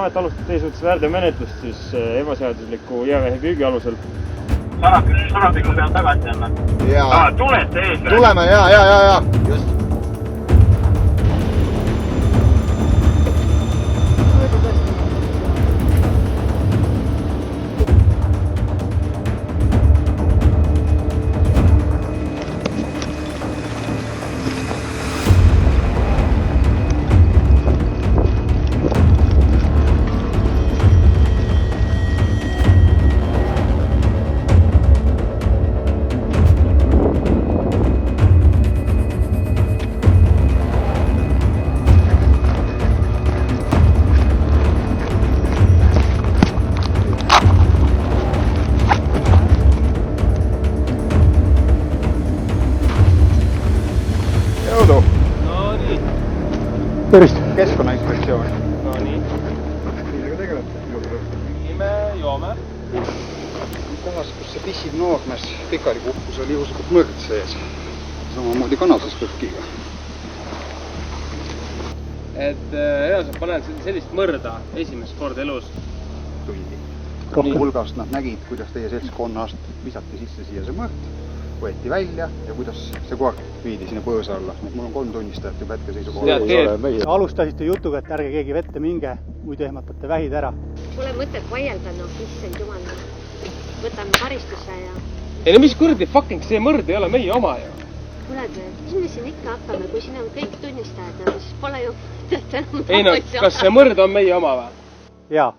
amet alustab teie suhtes väärteomenetlust siis ebaseadusliku jäävähi püügi alusel. Sarapikku pean tagasi jälle. Tulete ees või? Tuleme, ja. Just. Tervist! Keskkonnainspektsioon. No nii. Millega tegelete? Nime joome. Kohas, kus see pissib noormes pikalipuhkus oli juhuslikult mõrd sees. Samamoodi kanases kõhkiga. Reaalselt paned sellist mõrda esimest korda elus. Tundi. Hulgast nad nägid, kuidas teie seltskonnast visati sisse siia see mõrd. Võeti välja ja kuidas see koer viidi sinna põõsa alla. Mul on 3 tunnistajat juba hetkeseisukohal. Alustasite jutuga, et ärge keegi vette minge, muidu ehmatate vähid ära. Pole mõtet vaielda, issand jumal. Võtame karistuse ja... Ei no mis kurdi fucking see mõrd ei ole meie oma ju. Kuuled, mis me siin ikka hakkame, kui siin on kõik tunnistajad, siis pole ju... Ei no, kas see mõrd on meie oma või? Jaa.